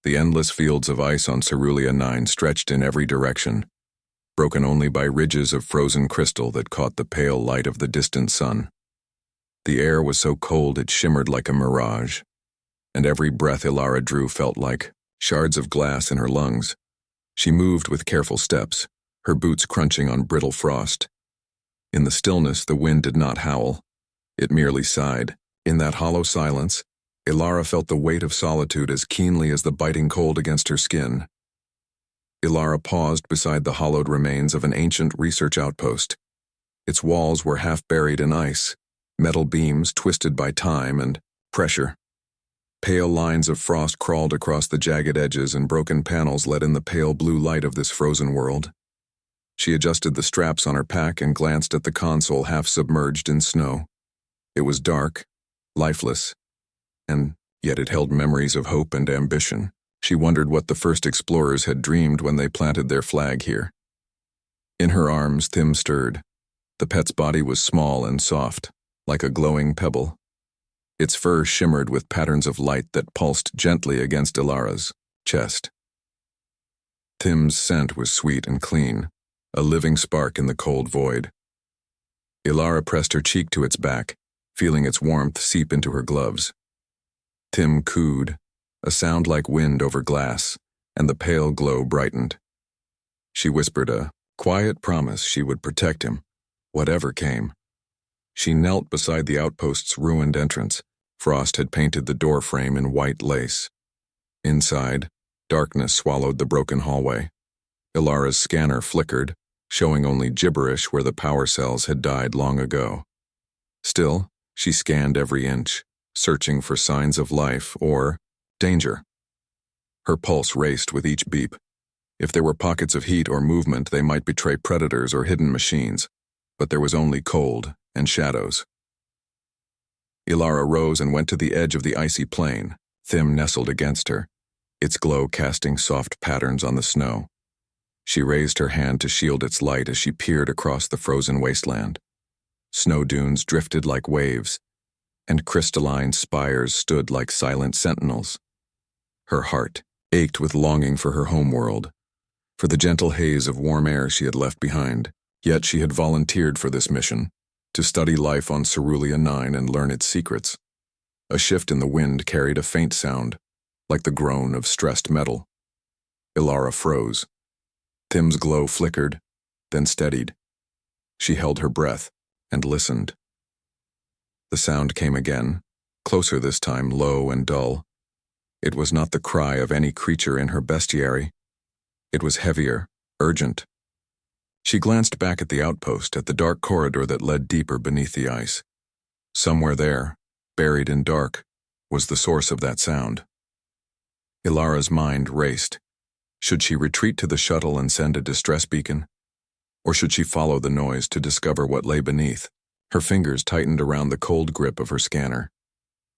The endless fields of ice on Cerulean 9 stretched in every direction, broken only by ridges of frozen crystal that caught the pale light of the distant sun. The air was so cold it shimmered like a mirage, and every breath Ilara drew felt like shards of glass in her lungs. She moved with careful steps, her boots crunching on brittle frost. In the stillness, the wind did not howl. It merely sighed. In that hollow silence, Ilara felt the weight of solitude as keenly as the biting cold against her skin. Ilara paused beside the hollowed remains of an ancient research outpost. Its walls were half buried in ice, metal beams twisted by time and pressure. Pale lines of frost crawled across the jagged edges, and broken panels let in the pale blue light of this frozen world. She adjusted the straps on her pack and glanced at the console half submerged in snow. It was dark, lifeless, and yet it held memories of hope and ambition. She wondered what the first explorers had dreamed when they planted their flag here. In her arms, Thim stirred. The pet's body was small and soft, like a glowing pebble. Its fur shimmered with patterns of light that pulsed gently against Ilara's chest. Thim's scent was sweet and clean, a living spark in the cold void. Ilara pressed her cheek to its back, feeling its warmth seep into her gloves. Thim cooed, a sound like wind over glass, and the pale glow brightened. She whispered a quiet promise she would protect him, whatever came. She knelt beside the outpost's ruined entrance. Frost had painted the door frame in white lace. Inside, darkness swallowed the broken hallway. Ilara's scanner flickered, showing only gibberish where the power cells had died long ago. Still, she scanned every inch, searching for signs of life or danger. Her pulse raced with each beep. If there were pockets of heat or movement, they might betray predators or hidden machines, but there was only cold and shadows. Ilara rose and went to the edge of the icy plain. Thim nestled against her, its glow casting soft patterns on the snow. She raised her hand to shield its light as she peered across the frozen wasteland. Snow dunes drifted like waves, and crystalline spires stood like silent sentinels. Her heart ached with longing for her homeworld, for the gentle haze of warm air she had left behind. Yet she had volunteered for this mission, to study life on Cerulean 9 and learn its secrets. A shift in the wind carried a faint sound, like the groan of stressed metal. Ilara froze. Thim's glow flickered, then steadied. She held her breath and listened. The sound came again, closer this time, low and dull. It was not the cry of any creature in her bestiary. It was heavier, urgent. She glanced back at the outpost, at the dark corridor that led deeper beneath the ice. Somewhere there, buried in dark, was the source of that sound. Ilara's mind raced. Should she retreat to the shuttle and send a distress beacon? Or should she follow the noise to discover what lay beneath? Her fingers tightened around the cold grip of her scanner.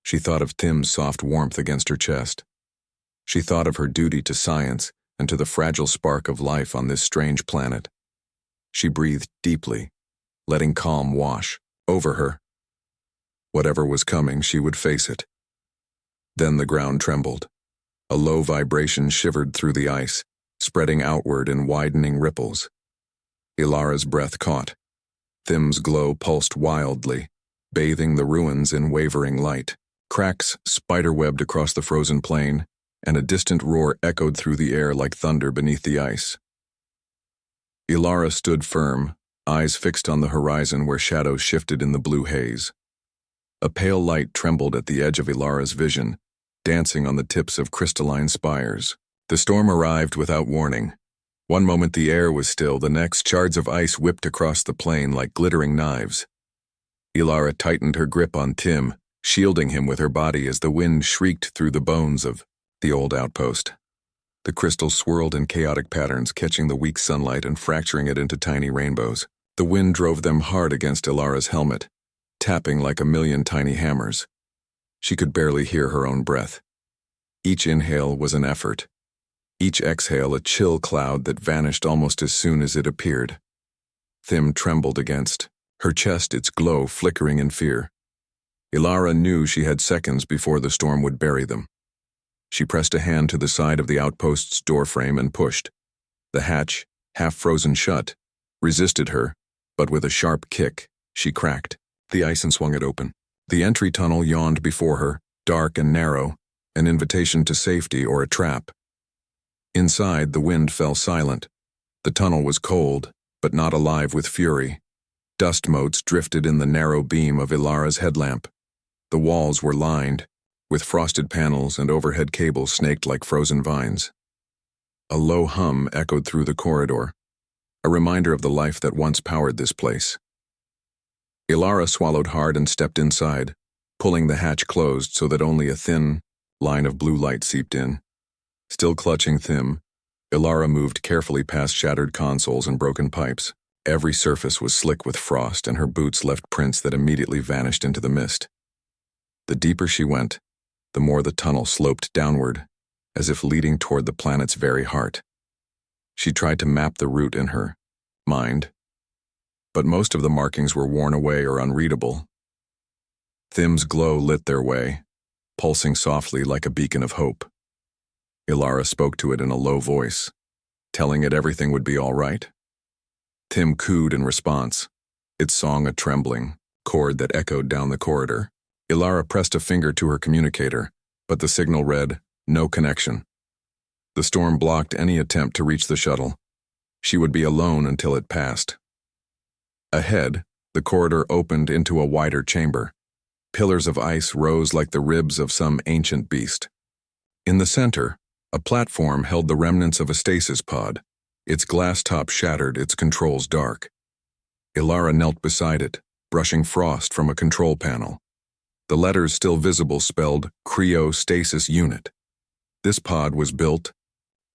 She thought of Thim's soft warmth against her chest. She thought of her duty to science and to the fragile spark of life on this strange planet. She breathed deeply, letting calm wash over her. Whatever was coming, she would face it. Then the ground trembled. A low vibration shivered through the ice, spreading outward in widening ripples. Ilara's breath caught. Thim's glow pulsed wildly, bathing the ruins in wavering light. Cracks spiderwebbed across the frozen plain, and a distant roar echoed through the air like thunder beneath the ice. Ilara stood firm, eyes fixed on the horizon where shadows shifted in the blue haze. A pale light trembled at the edge of Ilara's vision, dancing on the tips of crystalline spires. The storm arrived without warning. One moment the air was still, the next shards of ice whipped across the plain like glittering knives. Ilara tightened her grip on Thim, shielding him with her body as the wind shrieked through the bones of the old outpost. The crystals swirled in chaotic patterns, catching the weak sunlight and fracturing it into tiny rainbows. The wind drove them hard against Ilara's helmet, tapping like a million tiny hammers. She could barely hear her own breath. Each inhale was an effort. Each exhale a chill cloud that vanished almost as soon as it appeared. Thim trembled against her chest, its glow flickering in fear. Ilara knew she had seconds before the storm would bury them. She pressed a hand to the side of the outpost's doorframe and pushed. The hatch, half frozen shut, resisted her, but with a sharp kick, she cracked the ice and swung it open. The entry tunnel yawned before her, dark and narrow, an invitation to safety or a trap. Inside, the wind fell silent. The tunnel was cold, but not alive with fury. Dust motes drifted in the narrow beam of Ilara's headlamp. The walls were lined, with frosted panels and overhead cables snaked like frozen vines. A low hum echoed through the corridor, a reminder of the life that once powered this place. Ilara swallowed hard and stepped inside, pulling the hatch closed so that only a thin line of blue light seeped in. Still clutching Thim, Ilara moved carefully past shattered consoles and broken pipes. Every surface was slick with frost, and her boots left prints that immediately vanished into the mist. The deeper she went, the more the tunnel sloped downward, as if leading toward the planet's very heart. She tried to map the route in her mind, but most of the markings were worn away or unreadable. Thim's glow lit their way, pulsing softly like a beacon of hope. Ilara spoke to it in a low voice, telling it everything would be all right. Thim cooed in response, its song a trembling chord that echoed down the corridor. Ilara pressed a finger to her communicator, but the signal read, "No connection." The storm blocked any attempt to reach the shuttle. She would be alone until it passed. Ahead, the corridor opened into a wider chamber. Pillars of ice rose like the ribs of some ancient beast. In the center, a platform held the remnants of a stasis pod, its glass top shattered, its controls dark. Ilara knelt beside it, brushing frost from a control panel. The letters still visible spelled Cryostasis Unit. This pod was built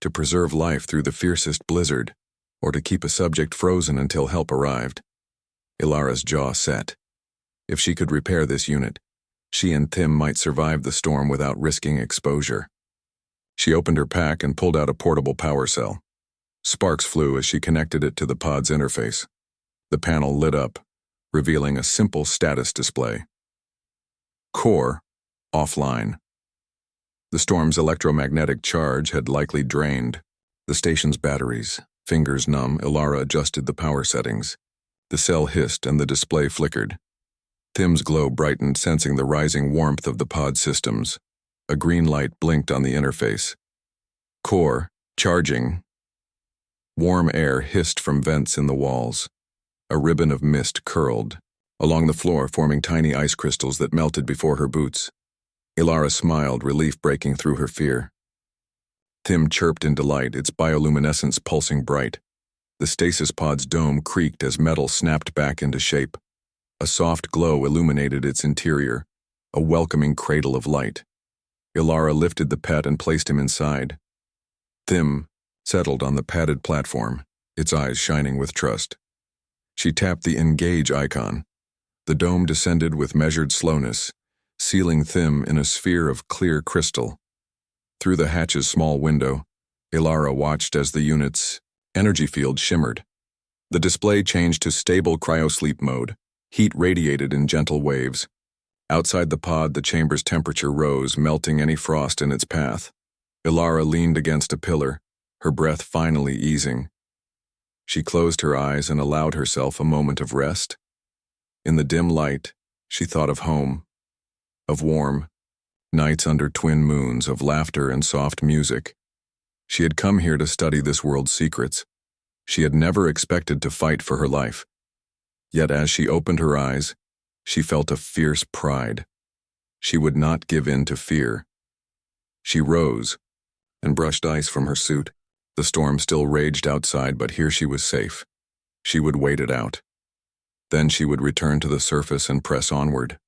to preserve life through the fiercest blizzard, or to keep a subject frozen until help arrived. Ilara's jaw set. If she could repair this unit, she and Thim might survive the storm without risking exposure. She opened her pack and pulled out a portable power cell. Sparks flew as she connected it to the pod's interface. The panel lit up, revealing a simple status display. Core, offline. The storm's electromagnetic charge had likely drained. The station's batteries, fingers numb, Ilara adjusted the power settings. The cell hissed and the display flickered. Thim's glow brightened, sensing the rising warmth of the pod systems. A green light blinked on the interface. Core, charging. Warm air hissed from vents in the walls. A ribbon of mist curled along the floor, forming tiny ice crystals that melted before her boots. Ilara smiled, relief breaking through her fear. Thim chirped in delight, its bioluminescence pulsing bright. The stasis pod's dome creaked as metal snapped back into shape. A soft glow illuminated its interior, a welcoming cradle of light. Ilara lifted the pet and placed him inside. Thim settled on the padded platform, its eyes shining with trust. She tapped the engage icon. The dome descended with measured slowness, sealing Thim in a sphere of clear crystal. Through the hatch's small window, Ilara watched as the unit's energy field shimmered. The display changed to stable cryosleep mode. Heat radiated in gentle waves. Outside the pod, the chamber's temperature rose, melting any frost in its path. Ilara leaned against a pillar, her breath finally easing. She closed her eyes and allowed herself a moment of rest. In the dim light, she thought of home, of warm nights under twin moons, of laughter and soft music. She had come here to study this world's secrets. She had never expected to fight for her life. Yet as she opened her eyes, she felt a fierce pride. She would not give in to fear. She rose and brushed ice from her suit. The storm still raged outside, but here she was safe. She would wait it out. Then she would return to the surface and press onward.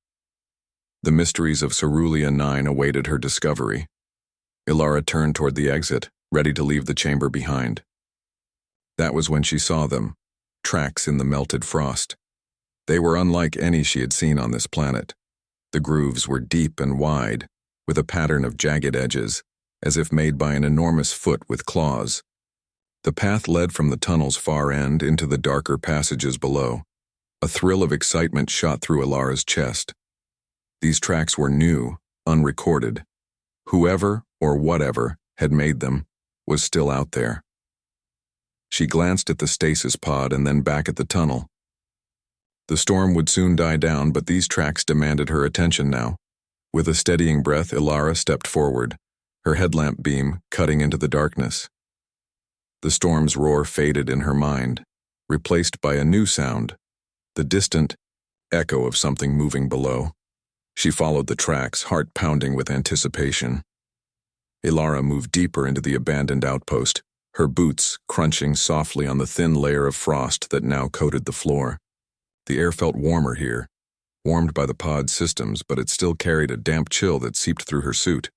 The mysteries of Cerulean 9 awaited her discovery. Ilara turned toward the exit, ready to leave the chamber behind. That was when she saw them, tracks in the melted frost. They were unlike any she had seen on this planet. The grooves were deep and wide, with a pattern of jagged edges, as if made by an enormous foot with claws. The path led from the tunnel's far end into the darker passages below. A thrill of excitement shot through Ilara's chest. These tracks were new, unrecorded. Whoever or whatever had made them was still out there. She glanced at the stasis pod and then back at the tunnel. The storm would soon die down, but these tracks demanded her attention now. With a steadying breath, Ilara stepped forward, her headlamp beam cutting into the darkness. The storm's roar faded in her mind, replaced by a new sound, the distant echo of something moving below. She followed the tracks, heart pounding with anticipation. Ilara moved deeper into the abandoned outpost, her boots crunching softly on the thin layer of frost that now coated the floor. The air felt warmer here, warmed by the pod's systems, but it still carried a damp chill that seeped through her suit.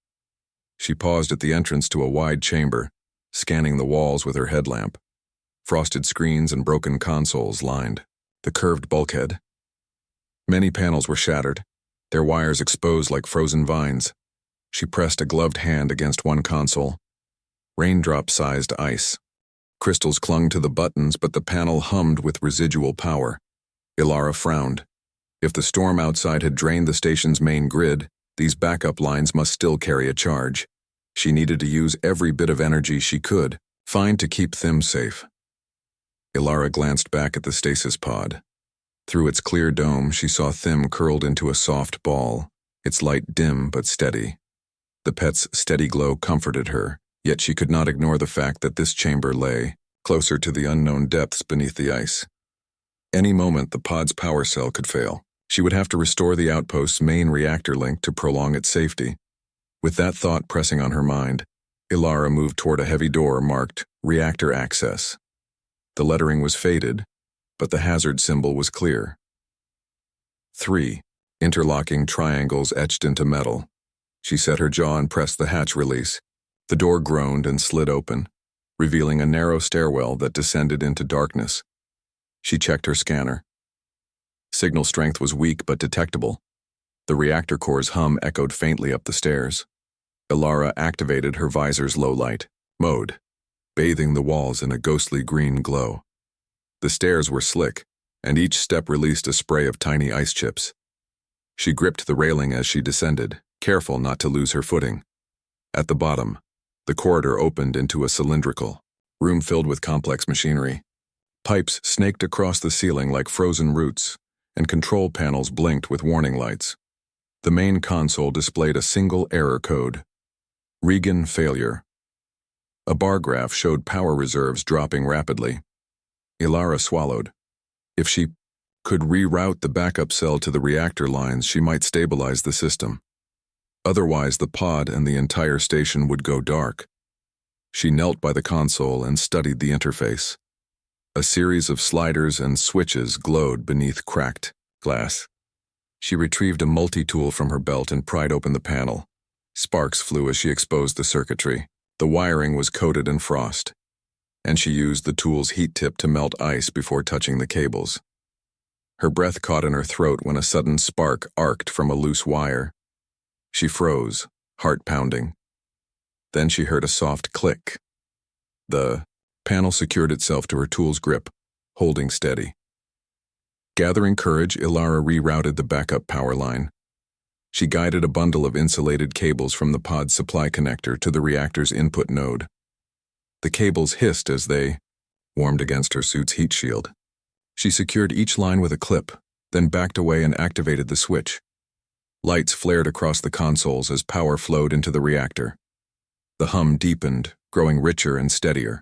She paused at the entrance to a wide chamber, scanning the walls with her headlamp. Frosted screens and broken consoles lined the curved bulkhead. Many panels were shattered, their wires exposed like frozen vines. She pressed a gloved hand against one console. Raindrop-sized ice. Crystals clung to the buttons, but the panel hummed with residual power. Ilara frowned. If the storm outside had drained the station's main grid, these backup lines must still carry a charge. She needed to use every bit of energy she could, find to keep them safe. Ilara glanced back at the stasis pod. Through its clear dome, she saw Thim curled into a soft ball, its light dim but steady. The pet's steady glow comforted her, yet she could not ignore the fact that this chamber lay closer to the unknown depths beneath the ice. Any moment, the pod's power cell could fail. She would have to restore the outpost's main reactor link to prolong its safety. With that thought pressing on her mind, Ilara moved toward a heavy door marked Reactor Access. The lettering was faded, but the hazard symbol was clear. 3 interlocking triangles etched into metal. She set her jaw and pressed the hatch release. The door groaned and slid open, revealing a narrow stairwell that descended into darkness. She checked her scanner. Signal strength was weak but detectable. The reactor core's hum echoed faintly up the stairs. Ilara activated her visor's low-light mode, bathing the walls in a ghostly green glow. The stairs were slick, and each step released a spray of tiny ice chips. She gripped the railing as she descended, careful not to lose her footing. At the bottom, the corridor opened into a cylindrical room filled with complex machinery. Pipes snaked across the ceiling like frozen roots, and control panels blinked with warning lights. The main console displayed a single error code: Regan failure. A bar graph showed power reserves dropping rapidly. Ilara swallowed. If she could reroute the backup cell to the reactor lines, she might stabilize the system. Otherwise, the pod and the entire station would go dark. She knelt by the console and studied the interface. A series of sliders and switches glowed beneath cracked glass. She retrieved a multi-tool from her belt and pried open the panel. Sparks flew as she exposed the circuitry. The wiring was coated in frost, and she used the tool's heat tip to melt ice before touching the cables. Her breath caught in her throat when a sudden spark arced from a loose wire. She froze, heart pounding. Then she heard a soft click. The panel secured itself to her tool's grip, holding steady. Gathering courage, Ilara rerouted the backup power line. She guided a bundle of insulated cables from the pod's supply connector to the reactor's input node. The cables hissed as they warmed against her suit's heat shield. She secured each line with a clip, then backed away and activated the switch. Lights flared across the consoles as power flowed into the reactor. The hum deepened, growing richer and steadier.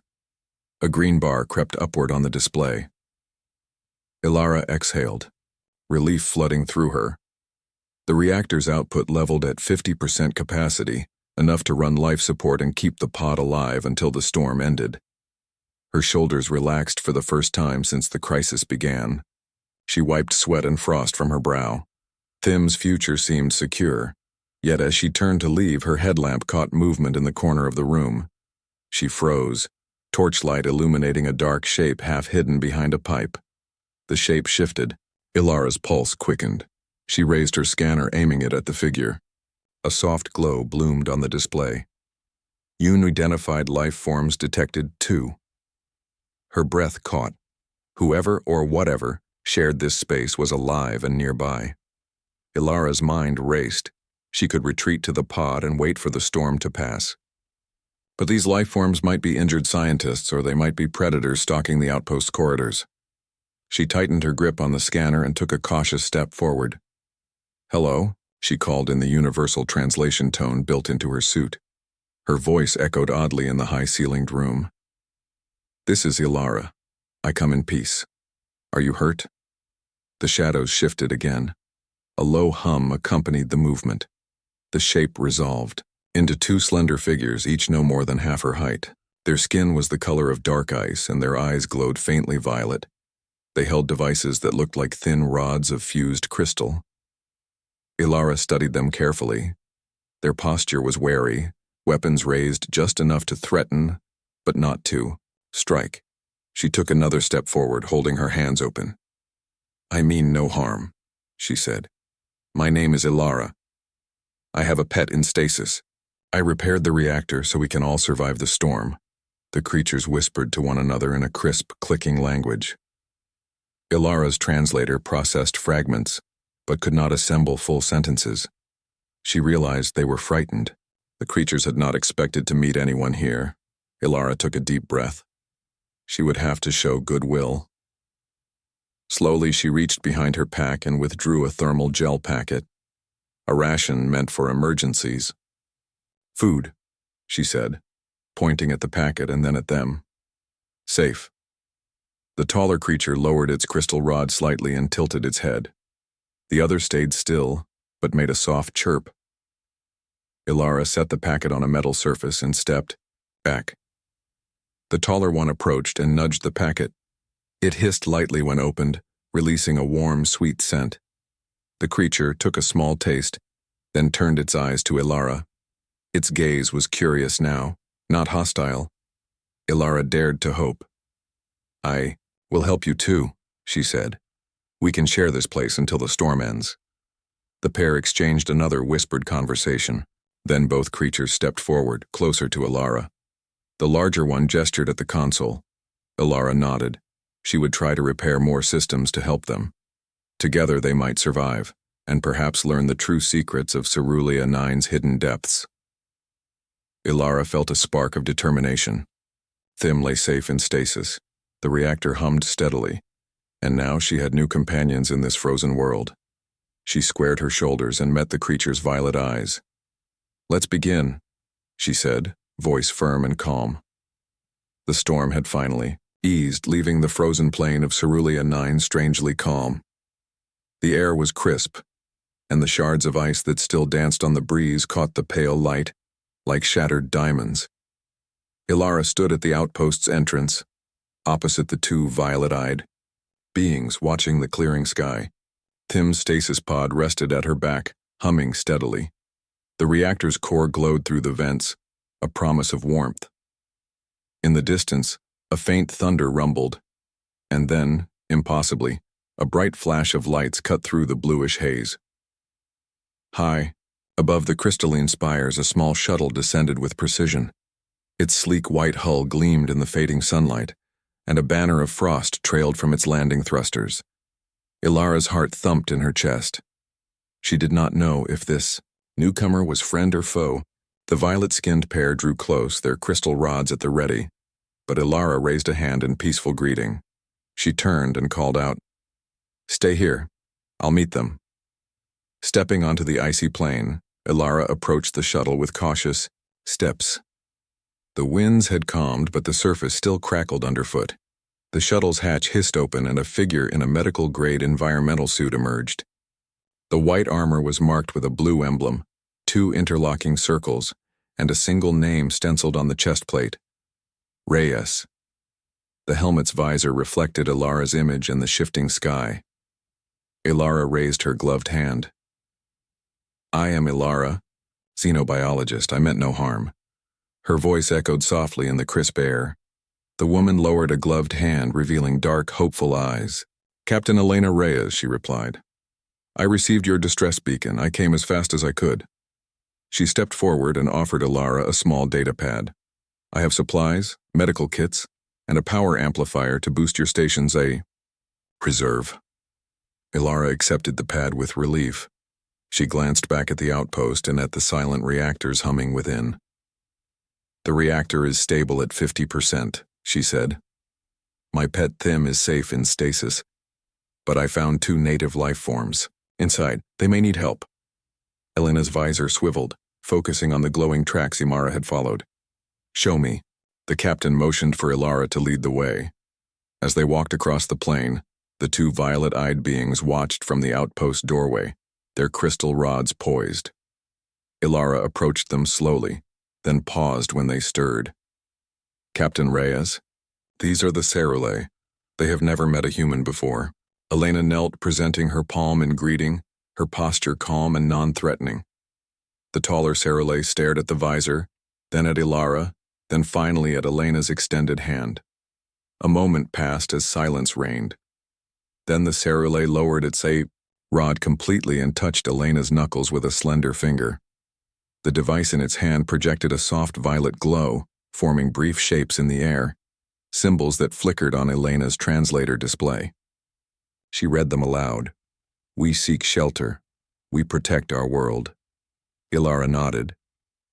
A green bar crept upward on the display. Ilara exhaled, relief flooding through her. The reactor's output leveled at 50% capacity, enough to run life support and keep the pod alive until the storm ended. Her shoulders relaxed for the first time since the crisis began. She wiped sweat and frost from her brow. Thim's future seemed secure, yet as she turned to leave, her headlamp caught movement in the corner of the room. She froze, torchlight illuminating a dark shape half hidden behind a pipe. The shape shifted. Ilara's pulse quickened. She raised her scanner, aiming it at the figure. A soft glow bloomed on the display. Unidentified life forms detected 2. Her breath caught. Whoever or whatever shared this space was alive and nearby. Ilara's mind raced, She could retreat to the pod and wait for the storm to pass. But these life forms might be injured scientists, or they might be predators stalking the outpost corridors. She tightened her grip on the scanner and took a cautious step forward. "Hello," she called in the universal translation tone built into her suit. Her voice echoed oddly in the high-ceilinged room. "This is Ilara. I come in peace. Are you hurt?" The shadows shifted again. A low hum accompanied the movement. The shape resolved into two slender figures, each no more than half her height. Their skin was the color of dark ice, and their eyes glowed faintly violet. They held devices that looked like thin rods of fused crystal. Ilara studied them carefully. Their posture was wary, weapons raised just enough to threaten, but not to strike. She took another step forward, holding her hands open. "I mean no harm," she said. "My name is Ilara. I have a pet in stasis. I repaired the reactor so we can all survive the storm." The creatures whispered to one another in a crisp, clicking language. Ilara's translator processed fragments, but could not assemble full sentences. She realized they were frightened. The creatures had not expected to meet anyone here. Ilara took a deep breath. She would have to show goodwill. Slowly, she reached behind her pack and withdrew a thermal gel packet, a ration meant for emergencies. "Food," she said, pointing at the packet and then at them. "Safe." The taller creature lowered its crystal rod slightly and tilted its head. The other stayed still, but made a soft chirp. Ilara set the packet on a metal surface and stepped back. The taller one approached and nudged the packet. It hissed lightly when opened, releasing a warm, sweet scent. The creature took a small taste, then turned its eyes to Ilara. Its gaze was curious now, not hostile. Ilara dared to hope. "I will help you too," she said. "We can share this place until the storm ends." The pair exchanged another whispered conversation. Then both creatures stepped forward, closer to Ilara. The larger one gestured at the console. Ilara nodded. She would try to repair more systems to help them. Together they might survive, and perhaps learn the true secrets of Cerulean 9's hidden depths. Ilara felt a spark of determination. Thim lay safe in stasis. The reactor hummed steadily, and now she had new companions in this frozen world. She squared her shoulders and met the creature's violet eyes. "Let's begin," she said, voice firm and calm. The storm had finally eased, leaving the frozen plain of Cerulean 9 strangely calm. The air was crisp, and the shards of ice that still danced on the breeze caught the pale light like shattered diamonds. Ilara stood at the outpost's entrance, opposite the two violet-eyed beings watching the clearing sky. Thim's stasis pod rested at her back, humming steadily. The reactor's core glowed through the vents, a promise of warmth. In the distance, a faint thunder rumbled, and then, impossibly, a bright flash of lights cut through the bluish haze. High, above the crystalline spires, a small shuttle descended with precision. Its sleek white hull gleamed in the fading sunlight, and a banner of frost trailed from its landing thrusters. Ilara's heart thumped in her chest. She did not know if this newcomer was friend or foe. The violet-skinned pair drew close, their crystal rods at the ready, but Ilara raised a hand in peaceful greeting. She turned and called out, "Stay here. I'll meet them." Stepping onto the icy plain, Ilara approached the shuttle with cautious steps. The winds had calmed, but the surface still crackled underfoot. The shuttle's hatch hissed open and a figure in a medical-grade environmental suit emerged. The white armor was marked with a blue emblem, 2 interlocking circles, and a single name stenciled on the chest plate. Reyes. The helmet's visor reflected Ilara's image in the shifting sky. Ilara raised her gloved hand. "I am Ilara, xenobiologist. I meant no harm." Her voice echoed softly in the crisp air. The woman lowered a gloved hand, revealing dark, hopeful eyes. "Captain Elena Reyes," she replied. "I received your distress beacon. I came as fast as I could." She stepped forward and offered Ilara a small data pad. "I have supplies, medical kits, and a power amplifier to boost your station's reserve." Ilara accepted the pad with relief. She glanced back at the outpost and at the silent reactors humming within. The reactor is stable at 50%, she said. My pet Thim is safe in stasis, but I found 2 native life forms. Inside, they may need help. Elena's visor swiveled, focusing on the glowing tracks Imara had followed. Show me. The captain motioned for Ilara to lead the way. As they walked across the plain, the 2 violet-eyed beings watched from the outpost doorway, their crystal rods poised. Ilara approached them slowly, then paused when they stirred. Captain Reyes, these are the Cerule. They have never met a human before. Elena knelt, presenting her palm in greeting, her posture calm and non-threatening. The taller Cerule stared at the visor, then at Ilara, then finally at Elena's extended hand. A moment passed as silence reigned. Then the Cerule lowered its rod completely and touched Elena's knuckles with a slender finger. The device in its hand projected a soft violet glow, forming brief shapes in the air, symbols that flickered on Elena's translator display. She read them aloud. We seek shelter. We protect our world. Ilara nodded.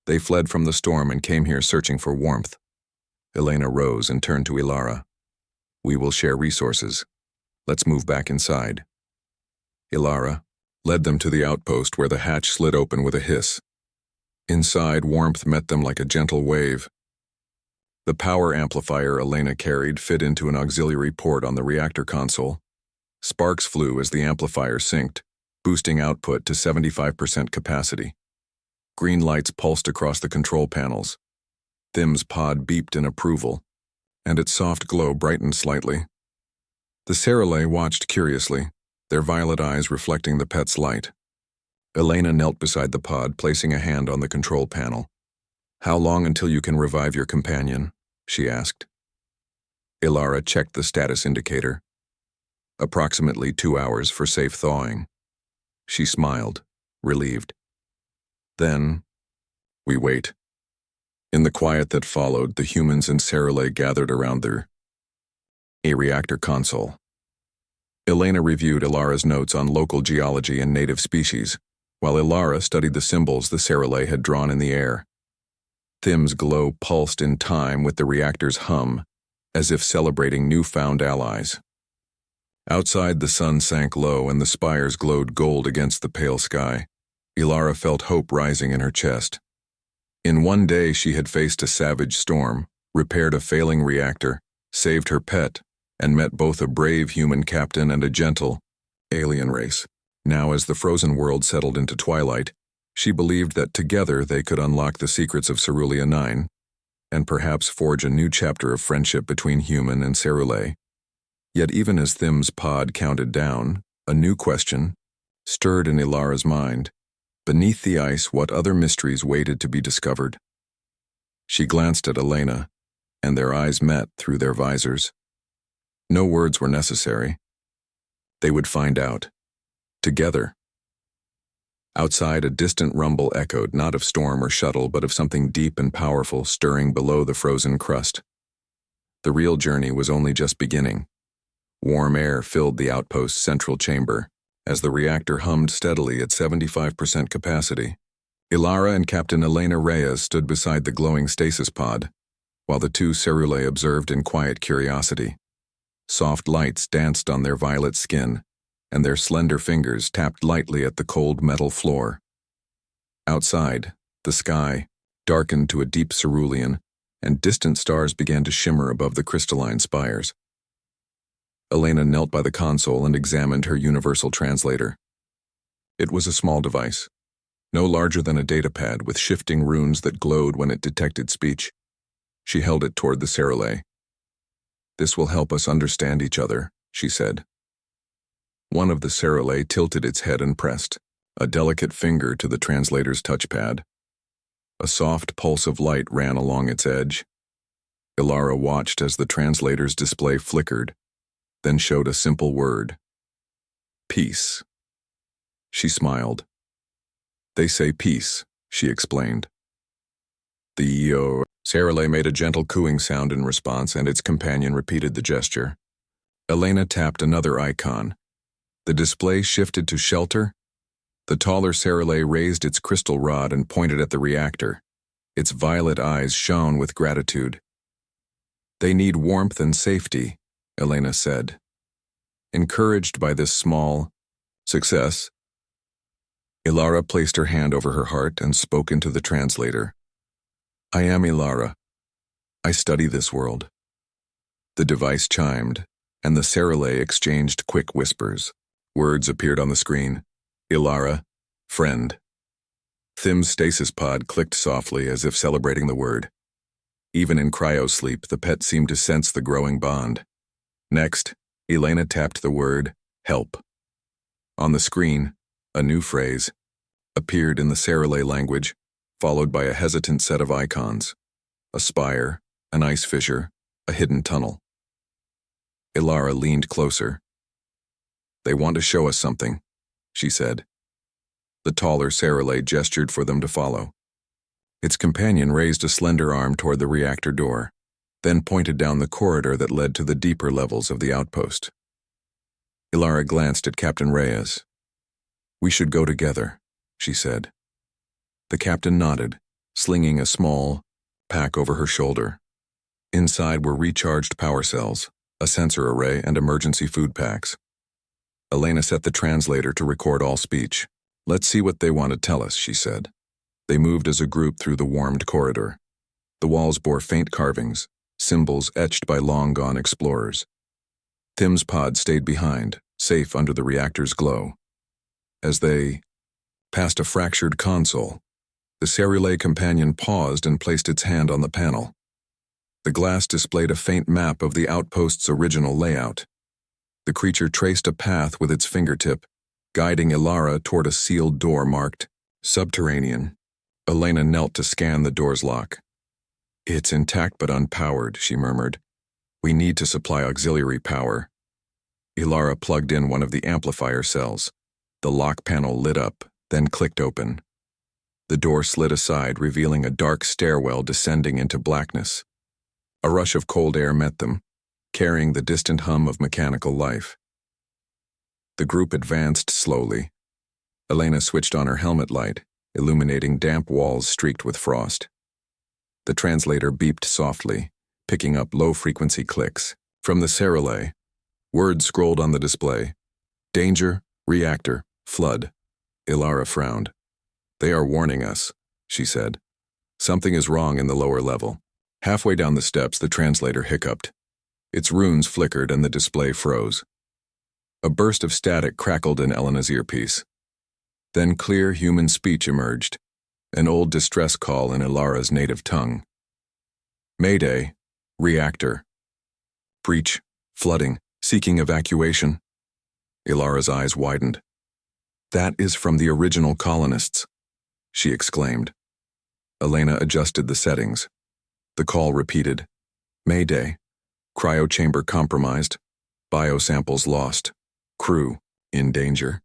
They fled from the storm and came here searching for warmth. Elena rose and turned to Ilara. We will share resources. Let's move back inside. Ilara led them to the outpost where the hatch slid open with a hiss. Inside, warmth met them like a gentle wave. The power amplifier Elena carried fit into an auxiliary port on the reactor console. Sparks flew as the amplifier synced, boosting output to 75% capacity. Green lights pulsed across the control panels. Thim's pod beeped in approval, and its soft glow brightened slightly. The Cerule watched curiously, their violet eyes reflecting the pet's light. Elena knelt beside the pod, placing a hand on the control panel. How long until you can revive your companion? She asked. Ilara checked the status indicator. Approximately 2 hours for safe thawing. She smiled, relieved. Then, we wait. In the quiet that followed, the humans and Cerule gathered around a reactor console. Elena reviewed Ilara's notes on local geology and native species, while Ilara studied the symbols the Cerule had drawn in the air. Thim's glow pulsed in time with the reactor's hum, as if celebrating newfound allies. Outside, the sun sank low and the spires glowed gold against the pale sky. Ilara felt hope rising in her chest. In one day, she had faced a savage storm, repaired a failing reactor, saved her pet, and met both a brave human captain and a gentle alien race. Now, as the frozen world settled into twilight, she believed that together they could unlock the secrets of Cerulean 9 and perhaps forge a new chapter of friendship between human and Cerule. Yet even as Thim's pod counted down, a new question stirred in Ilara's mind. Beneath the ice, what other mysteries waited to be discovered? She glanced at Elena, and their eyes met through their visors. No words were necessary. They would find out. Together. Outside, a distant rumble echoed, not of storm or shuttle, but of something deep and powerful stirring below the frozen crust. The real journey was only just beginning. Warm air filled the outpost's central chamber, as the reactor hummed steadily at 75% capacity. Ilara and Captain Elena Reyes stood beside the glowing stasis pod, while the 2 Cerule observed in quiet curiosity. Soft lights danced on their violet skin, and their slender fingers tapped lightly at the cold metal floor. Outside, the sky darkened to a deep cerulean, and distant stars began to shimmer above the crystalline spires. Elena knelt by the console and examined her universal translator. It was a small device, no larger than a datapad with shifting runes that glowed when it detected speech. She held it toward the Cerule. This will help us understand each other, she said. One of the Cerule tilted its head and pressed, a delicate finger to the translator's touchpad. A soft pulse of light ran along its edge. Ilara watched as the translator's display flickered, then showed a simple word. Peace. She smiled. They say peace, she explained. The Cerule made a gentle cooing sound in response, and its companion repeated the gesture. Elena tapped another icon. The display shifted to shelter, The taller Saralay raised its crystal rod and pointed at the reactor. Its violet eyes shone with gratitude. "They need warmth and safety," Elena said. Encouraged by this small success, Ilara placed her hand over her heart and spoke into the translator. "I am Ilara. I study this world." The device chimed, and the Saralay exchanged quick whispers. Words appeared on the screen. Ilara, friend. Thim's stasis pod clicked softly as if celebrating the word. Even in cryosleep, the pet seemed to sense the growing bond. Next, Elena tapped the word, help. On the screen, a new phrase appeared in the Saralay language, followed by a hesitant set of icons. A spire, an ice fissure, a hidden tunnel. Ilara leaned closer. "They want to show us something," she said. The taller Saralay gestured for them to follow. Its companion raised a slender arm toward the reactor door, then pointed down the corridor that led to the deeper levels of the outpost. Ilara glanced at Captain Reyes. "We should go together," she said. The captain nodded, slinging a small pack over her shoulder. Inside were recharged power cells, a sensor array, and emergency food packs. Elena set the translator to record all speech. "Let's see what they want to tell us," she said. They moved as a group through the warmed corridor. The walls bore faint carvings, symbols etched by long-gone explorers. Thim's pod stayed behind, safe under the reactor's glow. As they passed a fractured console, the Saralay companion paused and placed its hand on the panel. The glass displayed a faint map of the outpost's original layout. The creature traced a path with its fingertip, guiding Ilara toward a sealed door marked subterranean. Elena knelt to scan the door's lock. "It's intact but unpowered," she murmured. "We need to supply auxiliary power." Ilara plugged in one of the amplifier cells. The lock panel lit up, then clicked open. The door slid aside, revealing a dark stairwell descending into blackness. A rush of cold air met them, carrying the distant hum of mechanical life. The group advanced slowly. Elena switched on her helmet light, illuminating damp walls streaked with frost. The translator beeped softly, picking up low-frequency clicks. From the Saralay, words scrolled on the display. "Danger, reactor, flood." Ilara frowned. "They are warning us," she said. "Something is wrong in the lower level." Halfway down the steps, the translator hiccuped. Its runes flickered and the display froze. A burst of static crackled in Elena's earpiece. Then clear human speech emerged, an old distress call in Ilara's native tongue. "Mayday, reactor. Breach, flooding, seeking evacuation." Ilara's eyes widened. "That is from the original colonists," she exclaimed. Elena adjusted the settings. The call repeated. "Mayday. Cryochamber compromised. Biosamples lost. Crew in danger."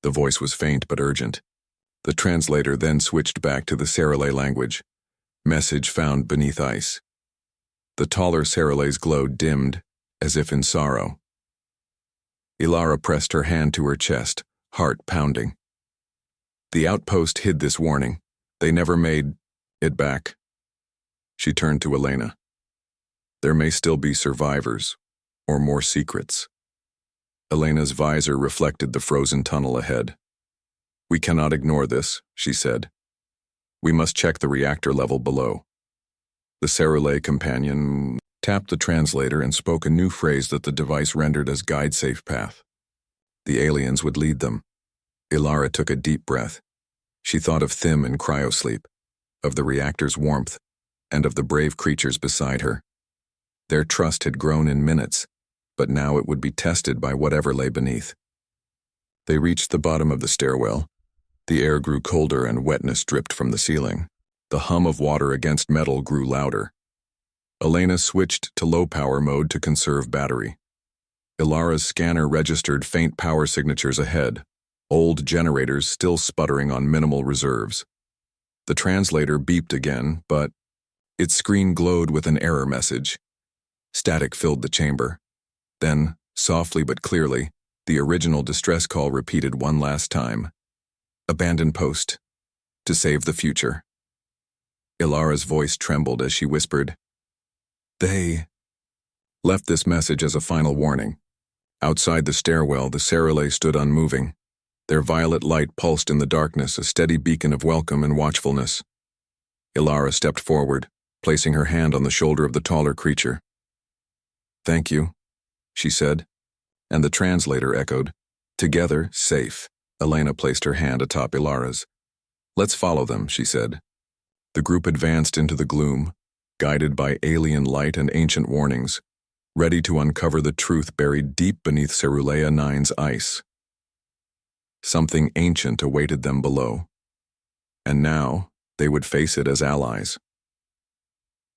The voice was faint but urgent. The translator then switched back to the Saralay language. "Message found beneath ice." The taller Saralay's glow dimmed, as if in sorrow. Ilara pressed her hand to her chest, heart pounding. "The outpost hid this warning. They never made it back." She turned to Elena. "There may still be survivors, or more secrets." Elena's visor reflected the frozen tunnel ahead. "We cannot ignore this," she said. "We must check the reactor level below." The Saralay companion tapped the translator and spoke a new phrase that the device rendered as guide safe path. The aliens would lead them. Ilara took a deep breath. She thought of Thim in cryosleep, of the reactor's warmth, and of the brave creatures beside her. Their trust had grown in minutes, but now it would be tested by whatever lay beneath. They reached the bottom of the stairwell. The air grew colder and wetness dripped from the ceiling. The hum of water against metal grew louder. Elena switched to low-power mode to conserve battery. Ilara's scanner registered faint power signatures ahead, old generators still sputtering on minimal reserves. The translator beeped again, but its screen glowed with an error message. Static filled the chamber. Then, softly but clearly, the original distress call repeated one last time. Abandon post. To save the future. Ilara's voice trembled as she whispered, They left this message as a final warning. Outside the stairwell, the Serale stood unmoving. Their violet light pulsed in the darkness, a steady beacon of welcome and watchfulness. Ilara stepped forward, placing her hand on the shoulder of the taller creature. Thank you, she said, and the translator echoed, Together, safe. Elena placed her hand atop Ilara's. Let's follow them, she said. The group advanced into the gloom, guided by alien light and ancient warnings, ready to uncover the truth buried deep beneath Cerulea 9's ice. Something ancient awaited them below, and now they would face it as allies.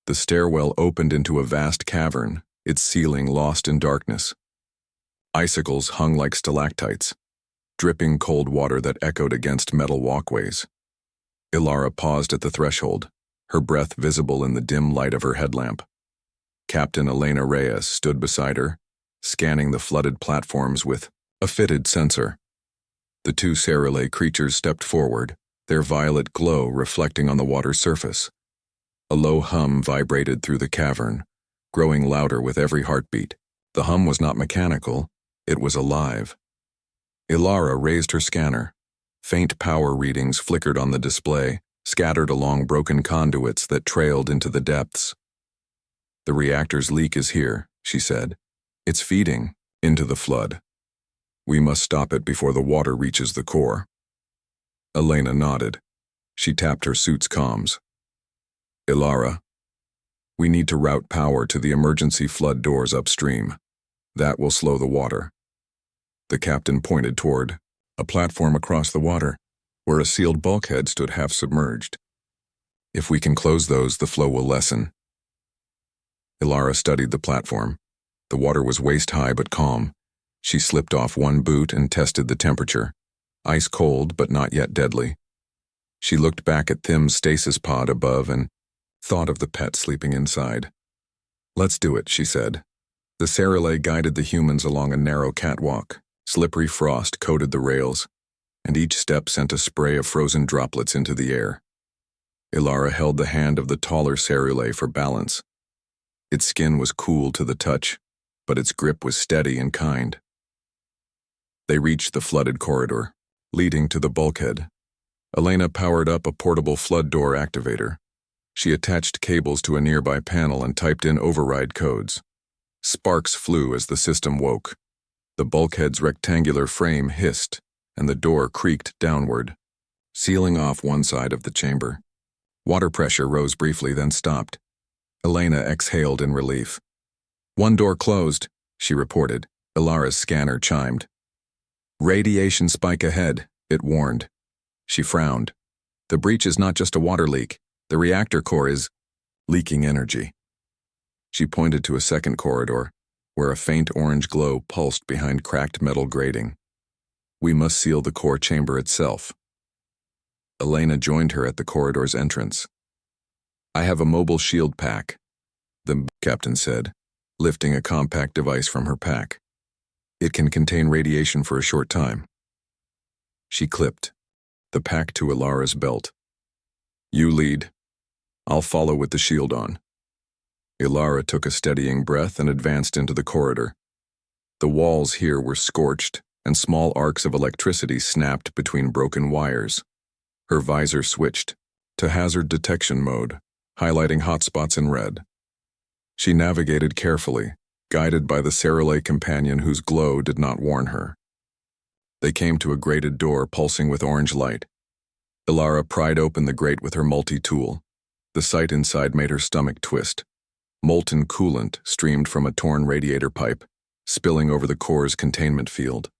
The stairwell opened into a vast cavern, its ceiling lost in darkness. Icicles hung like stalactites, dripping cold water that echoed against metal walkways. Ilara paused at the threshold, her breath visible in the dim light of her headlamp. Captain Elena Reyes stood beside her, scanning the flooded platforms with a fitted sensor. The two Serale creatures stepped forward, their violet glow reflecting on the water's surface. A low hum vibrated through the cavern, growing louder with every heartbeat. The hum was not mechanical, it was alive. Ilara raised her scanner. Faint power readings flickered on the display, scattered along broken conduits that trailed into the depths. The reactor's leak is here, she said. It's feeding into the flood. We must stop it before the water reaches the core. Elena nodded. She tapped her suit's comms. Ilara, we need to route power to the emergency flood doors upstream. That will slow the water. The captain pointed toward a platform across the water, where a sealed bulkhead stood half submerged. If we can close those, the flow will lessen. Ilara studied the platform. The water was waist-high but calm. She slipped off one boot and tested the temperature. Ice cold, but not yet deadly. She looked back at Thim's stasis pod above and thought of the pet sleeping inside. Let's do it, she said. The Serale guided the humans along a narrow catwalk. Slippery frost coated the rails, and each step sent a spray of frozen droplets into the air. Ilara held the hand of the taller Serale for balance. Its skin was cool to the touch, but its grip was steady and kind. They reached the flooded corridor, leading to the bulkhead. Elena powered up a portable flood door activator. She attached cables to a nearby panel and typed in override codes. Sparks flew as the system woke. The bulkhead's rectangular frame hissed, and the door creaked downward, sealing off one side of the chamber. Water pressure rose briefly, then stopped. Elena exhaled in relief. One door closed, she reported. Ilara's scanner chimed. Radiation spike ahead, it warned. She frowned. The breach is not just a water leak. The reactor core is leaking energy. She pointed to a second corridor, where a faint orange glow pulsed behind cracked metal grating. We must seal the core chamber itself. Elena joined her at the corridor's entrance. I have a mobile shield pack, the captain said, lifting a compact device from her pack. It can contain radiation for a short time. She clipped the pack to Ilara's belt. You lead. I'll follow with the shield on. Ilara took a steadying breath and advanced into the corridor. The walls here were scorched, and small arcs of electricity snapped between broken wires. Her visor switched to hazard detection mode, highlighting hotspots in red. She navigated carefully, guided by the Serale companion whose glow did not warn her. They came to a grated door pulsing with orange light. Ilara pried open the grate with her multi-tool. The sight inside made her stomach twist. Molten coolant streamed from a torn radiator pipe, spilling over the core's containment field.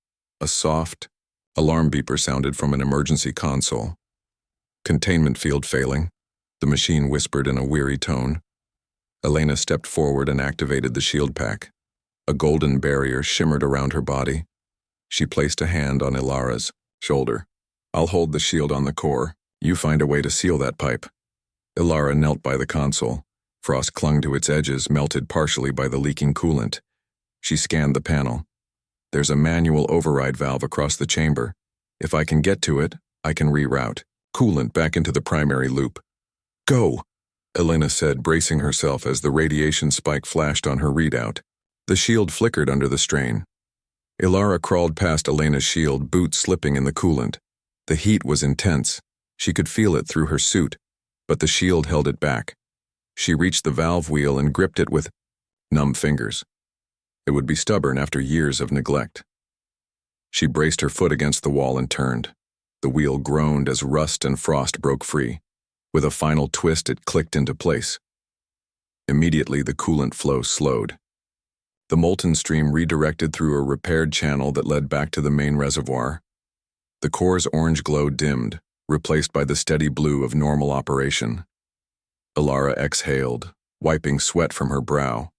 A soft alarm beeper sounded from an emergency console. Containment field failing, the machine whispered in a weary tone. Elena stepped forward and activated the shield pack. A golden barrier shimmered around her body. She placed a hand on Ilara's shoulder. I'll hold the shield on the core. You find a way to seal that pipe. Ilara knelt by the console. Frost clung to its edges, melted partially by the leaking coolant. She scanned the panel. There's a manual override valve across the chamber. If I can get to it, I can reroute. Coolant back into the primary loop. Go, Elena said, bracing herself as the radiation spike flashed on her readout. The shield flickered under the strain. Ilara crawled past Elena's shield, boots slipping in the coolant. The heat was intense. She could feel it through her suit, but the shield held it back. She reached the valve wheel and gripped it with numb fingers. It would be stubborn after years of neglect. She braced her foot against the wall and turned. The wheel groaned as rust and frost broke free. With a final twist, it clicked into place. Immediately, the coolant flow slowed. The molten stream redirected through a repaired channel that led back to the main reservoir. The core's orange glow dimmed, replaced by the steady blue of normal operation. Ilara exhaled, wiping sweat from her brow.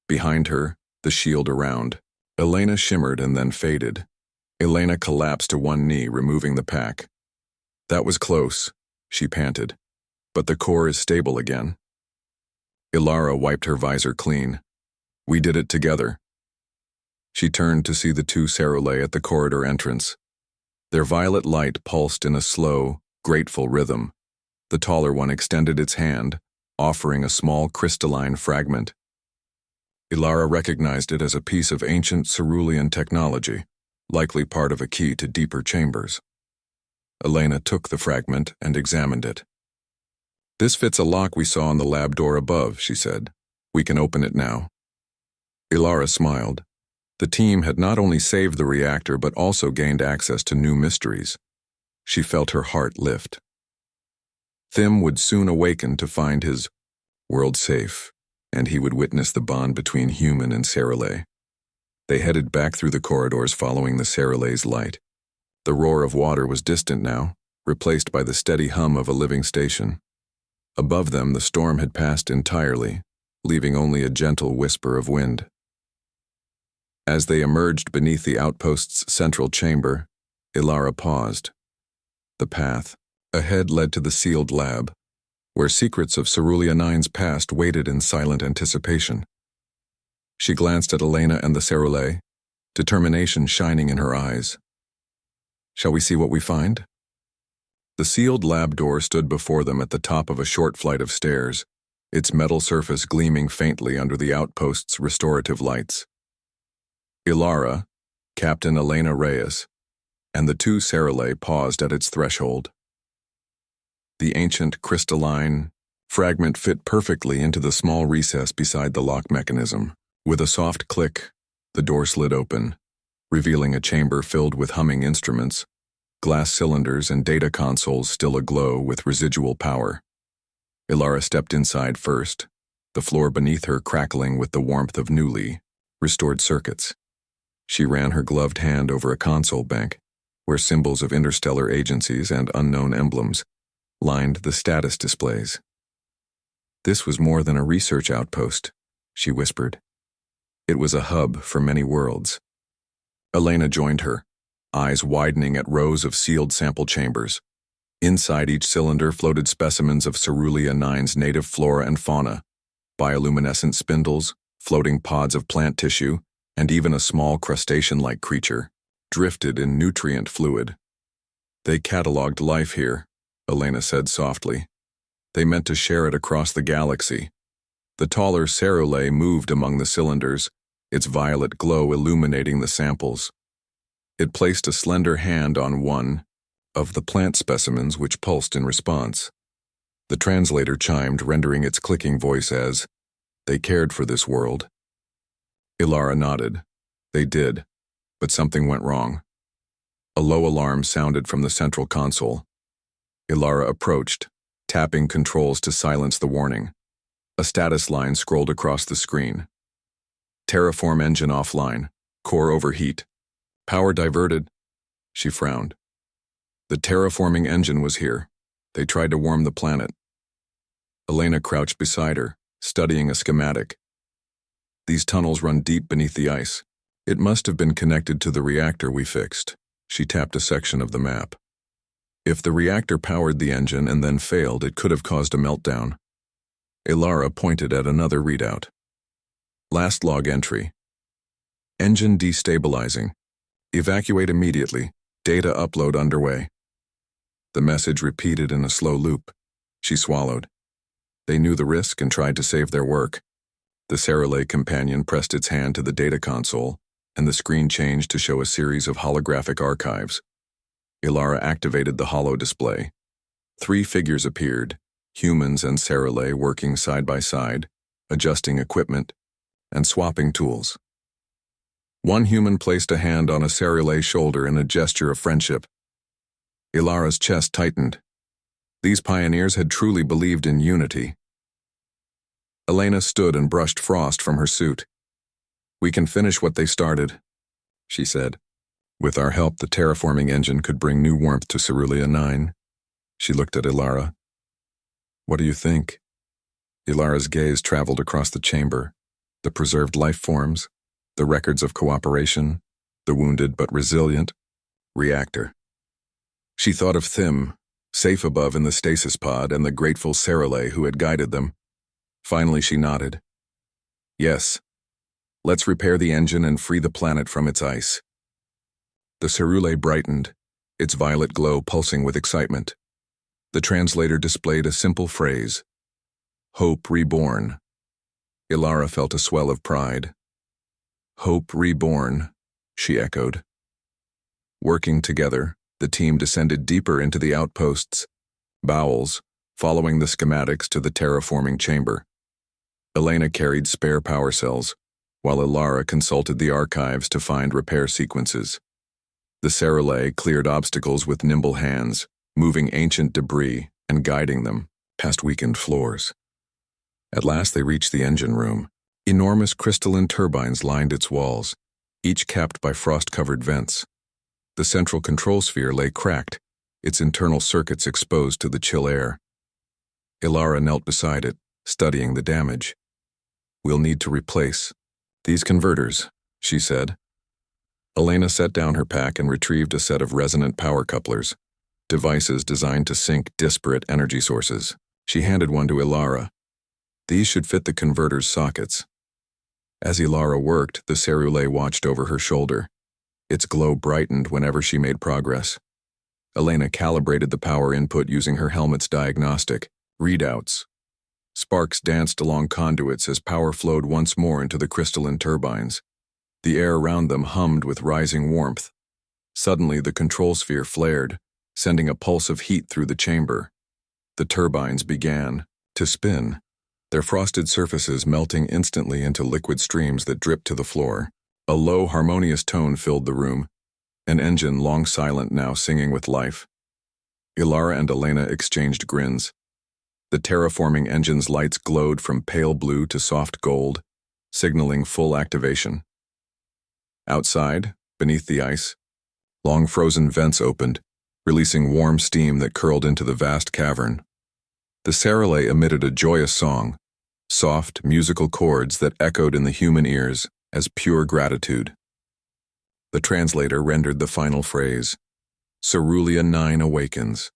Behind her, the shield around. Elena shimmered and then faded. Elena collapsed to one knee, removing the pack. That was close, she panted. But the core is stable again. Ilara wiped her visor clean. We did it together. She turned to see the two Cerulei at the corridor entrance. Their violet light pulsed in a slow, grateful rhythm. The taller one extended its hand, offering a small crystalline fragment. Ilara recognized it as a piece of ancient cerulean technology, likely part of a key to deeper chambers. Elena took the fragment and examined it. This fits a lock we saw on the lab door above, she said. We can open it now. Ilara smiled. The team had not only saved the reactor but also gained access to new mysteries. She felt her heart lift. Thim would soon awaken to find his world safe, and he would witness the bond between human and Cerulei. They headed back through the corridors following the Cerulei's light. The roar of water was distant now, replaced by the steady hum of a living station. Above them, the storm had passed entirely, leaving only a gentle whisper of wind. As they emerged beneath the outpost's central chamber, Ilara paused. The path ahead led to the sealed lab, where secrets of Cerulean IX's past waited in silent anticipation. She glanced at Elena and the Cerulei, determination shining in her eyes. Shall we see what we find? The sealed lab door stood before them at the top of a short flight of stairs, its metal surface gleaming faintly under the outpost's restorative lights. Ilara, Captain Elena Reyes, and the two Cerulei paused at its threshold. The ancient crystalline fragment fit perfectly into the small recess beside the lock mechanism. With a soft click, the door slid open, revealing a chamber filled with humming instruments, glass cylinders and data consoles still aglow with residual power. Ilara stepped inside first, the floor beneath her crackling with the warmth of newly restored circuits. She ran her gloved hand over a console bank, where symbols of interstellar agencies and unknown emblems lined the status displays. This was more than a research outpost, she whispered. It was a hub for many worlds. Elena joined her, eyes widening at rows of sealed sample chambers. Inside each cylinder floated specimens of Cerulean IX's native flora and fauna, bioluminescent spindles, floating pods of plant tissue, and even a small crustacean-like creature, drifted in nutrient fluid. They cataloged life here, Elena said softly. They meant to share it across the galaxy. The taller Cerulei moved among the cylinders, its violet glow illuminating the samples. It placed a slender hand on one of the plant specimens which pulsed in response. The translator chimed, rendering its clicking voice as, "They cared for this world." Ilara nodded. They did, but something went wrong. A low alarm sounded from the central console. Ilara approached, tapping controls to silence the warning. A status line scrolled across the screen. Terraform engine offline. Core overheat. Power diverted. She frowned. The terraforming engine was here. They tried to warm the planet. Elena crouched beside her, studying a schematic. These tunnels run deep beneath the ice. It must have been connected to the reactor we fixed. She tapped a section of the map. If the reactor powered the engine and then failed, it could have caused a meltdown. Ilara pointed at another readout. Last log entry. Engine destabilizing. Evacuate immediately. Data upload underway. The message repeated in a slow loop. She swallowed. They knew the risk and tried to save their work. The Serralay companion pressed its hand to the data console, and the screen changed to show a series of holographic archives. Ilara activated the holo display. 3 figures appeared, humans and Serralay working side by side, adjusting equipment, and swapping tools. One human placed a hand on a Serralay shoulder in a gesture of friendship. Ilara's chest tightened. These pioneers had truly believed in unity. Elena stood and brushed frost from her suit. "We can finish what they started," she said. "With our help, the terraforming engine could bring new warmth to Cerulean 9. She looked at Ilara. "What do you think?" Ilara's gaze traveled across the chamber, the preserved life forms, the records of cooperation, the wounded but resilient reactor. She thought of Thim, safe above in the stasis pod, and the grateful Serralay who had guided them. Finally she nodded. "Yes. Let's repair the engine and free the planet from its ice." The Serralay brightened, its violet glow pulsing with excitement. The translator displayed a simple phrase, "Hope reborn." Ilara felt a swell of pride. "Hope reborn," she echoed. Working together, the team descended deeper into the outpost's bowels, following the schematics to the terraforming chamber. Elena carried spare power cells, while Ilara consulted the archives to find repair sequences. The Serralay cleared obstacles with nimble hands, moving ancient debris and guiding them past weakened floors. At last they reached the engine room. Enormous crystalline turbines lined its walls, each capped by frost-covered vents. The central control sphere lay cracked, its internal circuits exposed to the chill air. Ilara knelt beside it, studying the damage. "We'll need to replace these converters," she said. Elena set down her pack and retrieved a set of resonant power couplers, devices designed to sync disparate energy sources. She handed one to Ilara. "These should fit the converter's sockets." As Ilara worked, the Serralay watched over her shoulder. Its glow brightened whenever she made progress. Elena calibrated the power input using her helmet's diagnostic readouts. Sparks danced along conduits as power flowed once more into the crystalline turbines. The air around them hummed with rising warmth. Suddenly, the control sphere flared, sending a pulse of heat through the chamber. The turbines began to spin, their frosted surfaces melting instantly into liquid streams that dripped to the floor. A low, harmonious tone filled the room, an engine long silent now singing with life. Ilara and Elena exchanged grins. The terraforming engine's lights glowed from pale blue to soft gold, signaling full activation. Outside, beneath the ice, long frozen vents opened, releasing warm steam that curled into the vast cavern. The Serralay emitted a joyous song, soft, musical chords that echoed in the human ears as pure gratitude. The translator rendered the final phrase, "Cerulean 9 awakens."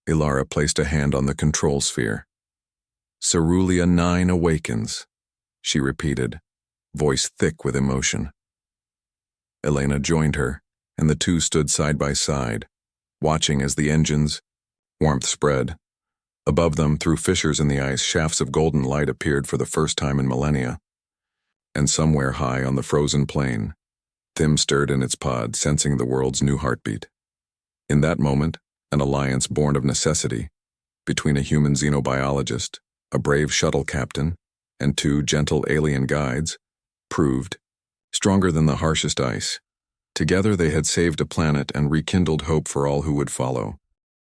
Ilara placed a hand on the control sphere. "Cerulean 9 awakens," she repeated, voice thick with emotion. Elena joined her, and the two stood side by side, watching as the engine's warmth spread. Above them, through fissures in the ice, shafts of golden light appeared for the first time in millennia. And somewhere high on the frozen plain, Thim stirred in its pod, sensing the world's new heartbeat. In that moment, an alliance born of necessity, between a human xenobiologist, a brave shuttle captain, and 2 gentle alien guides, proved stronger than the harshest ice. Together they had saved a planet and rekindled hope for all who would follow.